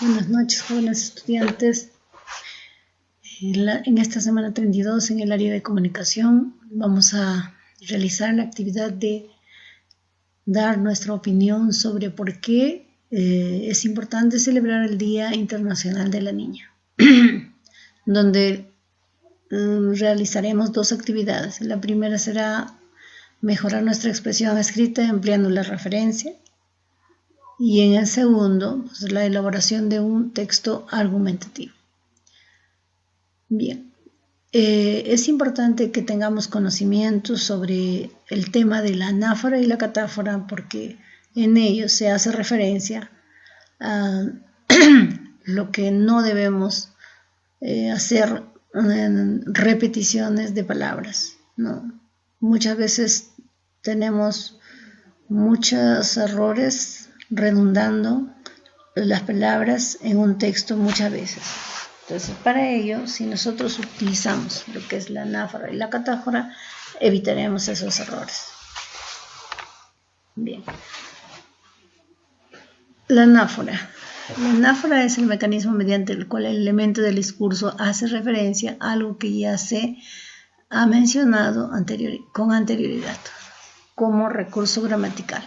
Buenas noches, jóvenes estudiantes. En esta semana 32, en el área de comunicación, vamos a realizar la actividad de dar nuestra opinión sobre por qué es importante celebrar el Día Internacional de la Niña, donde realizaremos dos actividades. La primera será mejorar nuestra expresión escrita empleando la referencia, y en el segundo, pues, la elaboración de un texto argumentativo. Bien, es importante que tengamos conocimiento sobre el tema de la anáfora y la catáfora, porque en ellos se hace referencia a lo que no debemos hacer repeticiones de palabras, ¿no? Muchas veces tenemos muchos errores redundando las palabras en un texto muchas veces. Entonces, para ello, si nosotros utilizamos lo que es la anáfora y la catáfora, evitaremos esos errores. Bien. La anáfora. La anáfora es el mecanismo mediante el cual el elemento del discurso hace referencia a algo que ya se ha mencionado con anterioridad, como recurso gramatical.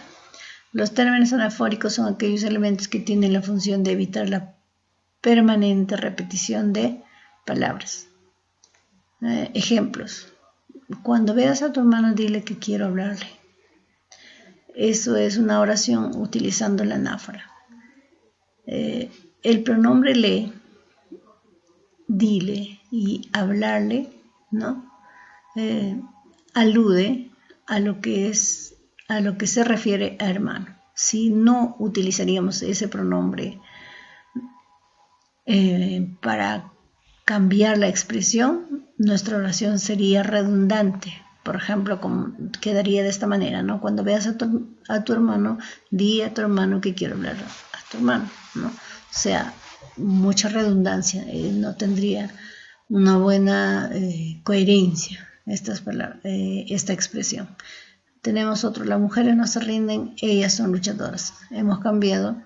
Los términos anafóricos son aquellos elementos que tienen la función de evitar la permanente repetición de palabras. Ejemplos. Cuando veas a tu hermano, dile que quiero hablarle. Eso es una oración utilizando la anáfora. El pronombre le, dile y hablarle, ¿no? Alude a lo que se refiere a hermano. Si no utilizaríamos ese pronombre para cambiar la expresión, nuestra oración sería redundante. Por ejemplo, quedaría de esta manera, ¿no? Cuando veas a tu hermano, di a tu hermano que quiero hablar a tu hermano, ¿no? O sea, mucha redundancia, no tendría una buena coherencia esta expresión. Tenemos otro, las mujeres no se rinden, ellas son luchadoras. Hemos cambiado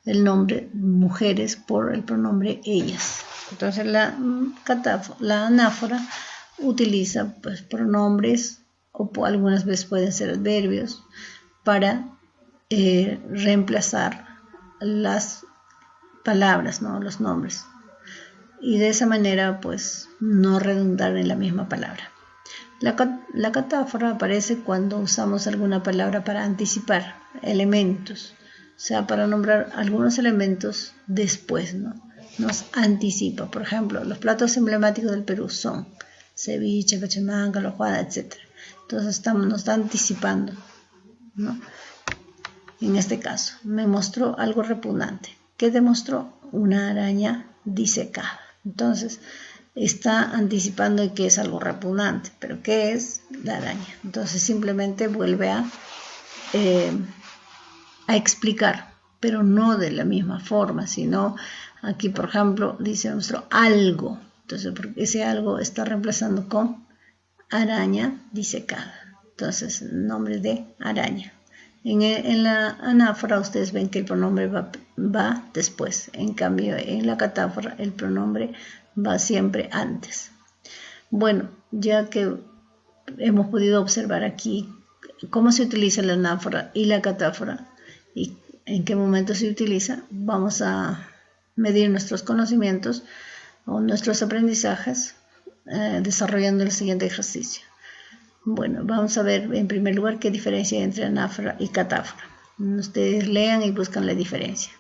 el nombre mujeres por el pronombre ellas. Entonces la anáfora utiliza pues pronombres o algunas veces pueden ser adverbios para reemplazar las palabras, ¿no? Los nombres. Y de esa manera pues no redundar en la misma palabra. La catáfora aparece cuando usamos alguna palabra para anticipar elementos, o sea, para nombrar algunos elementos después, ¿no? Nos anticipa. Por ejemplo, los platos emblemáticos del Perú son ceviche, cachemanga, lojuada, etc. Entonces nos está anticipando, ¿no? En este caso, me mostró algo repugnante. ¿Qué demostró? Una araña disecada. Entonces, está anticipando que es algo repugnante, pero ¿qué es? La araña. Entonces simplemente vuelve a explicar, pero no de la misma forma, sino aquí, por ejemplo, dice nuestro algo. Entonces, porque ese algo está reemplazando con araña disecada. Entonces, nombre de araña. En la anáfora ustedes ven que el pronombre va después. En cambio, en la catáfora el pronombre va siempre antes. Bueno, ya que hemos podido observar aquí cómo se utiliza la anáfora y la catáfora y en qué momento se utiliza, vamos a medir nuestros conocimientos o nuestros aprendizajes desarrollando el siguiente ejercicio. Bueno, vamos a ver en primer lugar qué diferencia hay entre anáfora y catáfora. Ustedes lean y buscan la diferencia.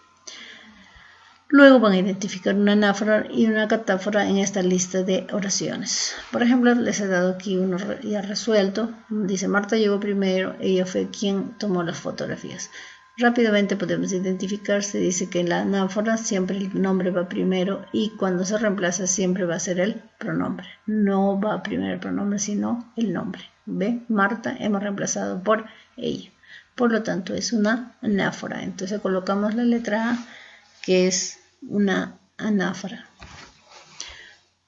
Luego van a identificar una anáfora y una catáfora en esta lista de oraciones. Por ejemplo, les he dado aquí uno ya resuelto. Dice, Marta llegó primero, ella fue quien tomó las fotografías. Rápidamente podemos identificar, se dice que en la anáfora siempre el nombre va primero y cuando se reemplaza siempre va a ser el pronombre. No va primero el pronombre, sino el nombre. ¿Ve? Marta hemos reemplazado por ella. Por lo tanto, es una anáfora. Entonces colocamos la letra A, que es una anáfora.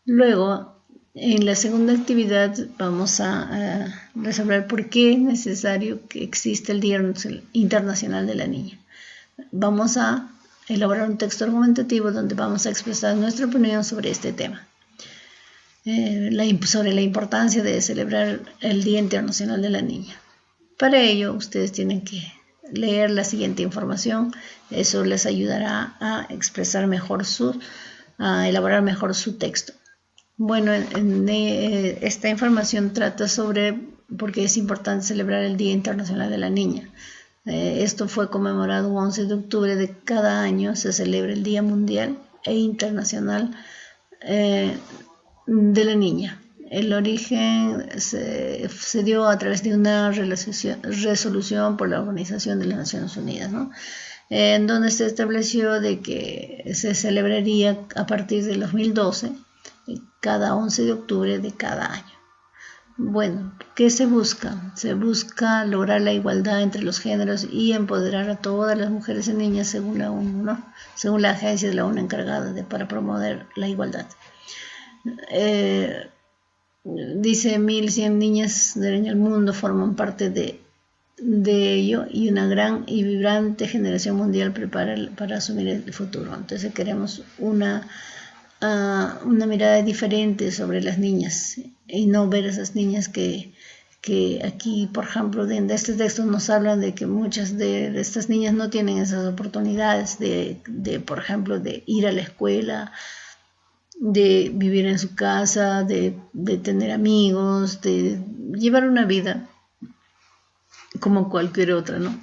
Luego, en la segunda actividad vamos a resolver por qué es necesario que exista el Día Internacional de la Niña. Vamos a elaborar un texto argumentativo donde vamos a expresar nuestra opinión sobre este tema. Sobre la importancia de celebrar el Día Internacional de la Niña. Para ello, ustedes tienen que leer la siguiente información. Eso les ayudará a expresar mejor a elaborar mejor su texto. Bueno, esta información trata sobre por qué es importante celebrar el Día Internacional de la Niña. Esto fue conmemorado 11 de octubre de cada año. Se celebra el Día Mundial e Internacional de la Niña. El origen se dio a través de una resolución por la Organización de las Naciones Unidas, ¿no? En donde se estableció de que se celebraría a partir del 2012 cada 11 de octubre de cada año. Bueno, ¿qué se busca? Se busca lograr la igualdad entre los géneros y empoderar a todas las mujeres y niñas según la ONU, ¿no? Según la agencia de la ONU encargada para promover la igualdad. Dice 1.100 niñas en el mundo forman parte de ello, y una gran y vibrante generación mundial para asumir el futuro. Entonces queremos una mirada diferente sobre las niñas y no ver a esas niñas que aquí, por ejemplo, de este texto nos hablan de que muchas de estas niñas no tienen esas oportunidades de por ejemplo, de ir a la escuela, de vivir en su casa, de tener amigos, de llevar una vida como cualquier otra, ¿no?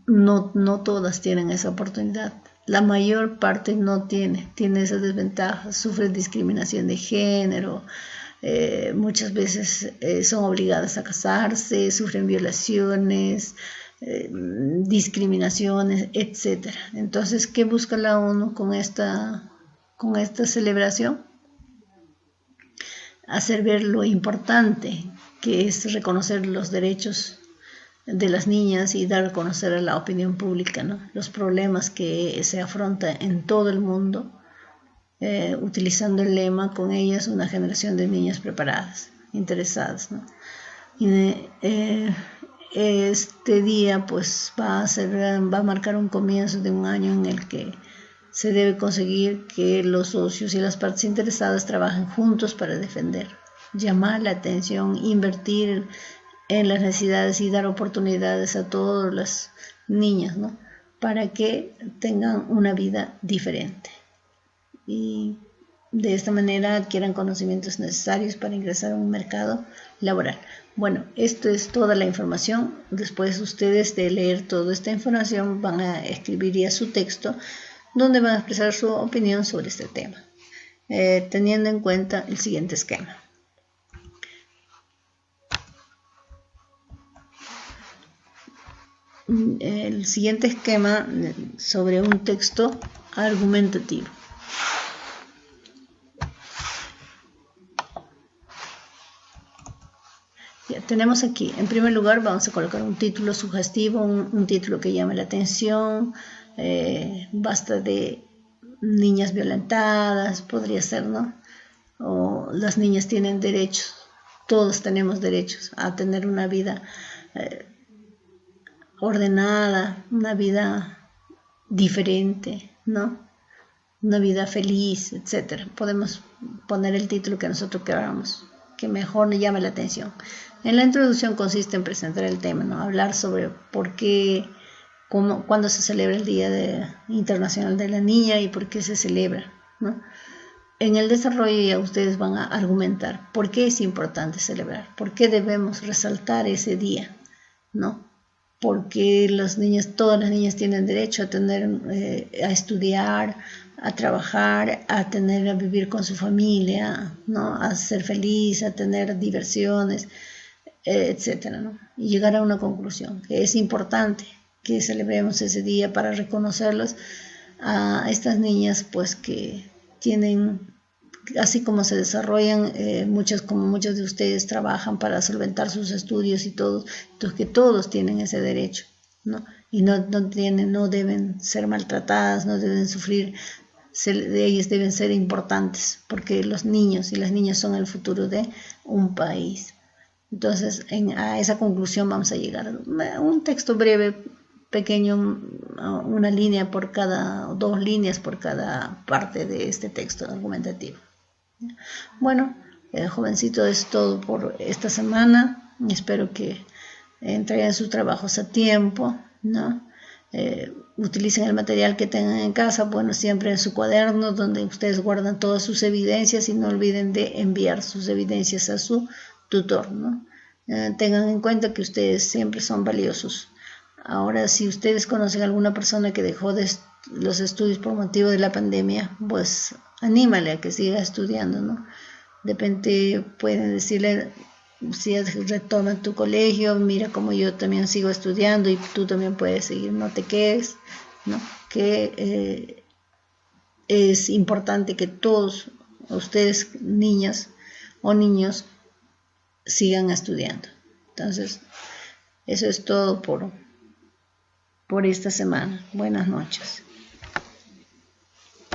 No todas tienen esa oportunidad. La mayor parte no tiene esas desventajas, sufre discriminación de género, muchas veces son obligadas a casarse, sufren violaciones, discriminaciones, etc. Entonces, ¿qué busca la ONU con esta celebración? Hacer ver lo importante que es reconocer los derechos de las niñas y dar a conocer a la opinión pública, ¿no? Los problemas que se afrontan en todo el mundo, utilizando el lema "con ellas una generación de niñas preparadas, interesadas", ¿no? Y, este día pues va a marcar un comienzo de un año en el que se debe conseguir que los socios y las partes interesadas trabajen juntos para defender, llamar la atención, invertir en las necesidades y dar oportunidades a todas las niñas, ¿no? Para que tengan una vida diferente y de esta manera adquieran conocimientos necesarios para ingresar a un mercado laboral. Bueno, esto es toda la información. Después ustedes de leer toda esta información van a escribir ya su texto donde van a expresar su opinión sobre este tema, teniendo en cuenta el siguiente esquema. El siguiente esquema sobre un texto argumentativo. Ya tenemos aquí, en primer lugar vamos a colocar un título sugestivo, un título que llame la atención. Basta de niñas violentadas, podría ser, ¿no? O las niñas tienen derechos, todos tenemos derechos a tener una vida ordenada, una vida diferente, ¿no? Una vida feliz, etc. Podemos poner el título que nosotros queramos, que mejor nos llame la atención. En la introducción consiste en presentar el tema, ¿no? Hablar sobre por qué, cuándo se celebra el Día Internacional de la Niña y por qué se celebra, ¿no? En el desarrollo ya ustedes van a argumentar por qué es importante celebrar, por qué debemos resaltar ese día, ¿no? Porque todas las niñas tienen derecho a estudiar, a trabajar, a vivir con su familia, ¿no? A ser feliz, a tener diversiones, etcétera, ¿no? Y llegar a una conclusión, que es importante que celebremos ese día para reconocerlos a estas niñas, pues que tienen, así como se desarrollan, como muchos de ustedes trabajan para solventar sus estudios y todo, entonces que todos tienen ese derecho, ¿no? Y no deben ser maltratadas, no deben sufrir, ellas deben ser importantes, porque los niños y las niñas son el futuro de un país. Entonces, a esa conclusión vamos a llegar. Un texto breve pequeño, una línea por cada, o 2 líneas por cada parte de este texto argumentativo. Bueno, jovencito, es todo por esta semana. Espero que entreguen sus trabajos a tiempo, ¿no? Utilicen el material que tengan en casa, bueno, siempre en su cuaderno donde ustedes guardan todas sus evidencias, y no olviden de enviar sus evidencias a su tutor, ¿no? Tengan en cuenta que ustedes siempre son valiosos. Ahora, si ustedes conocen a alguna persona que dejó los estudios por motivo de la pandemia, pues anímale a que siga estudiando, ¿no? De repente pueden decirle, si retoma tu colegio, mira como yo también sigo estudiando y tú también puedes seguir, no te quedes, ¿no? Que es importante que todos ustedes, niñas o niños, sigan estudiando. Entonces, eso es todo por esta semana. Buenas noches.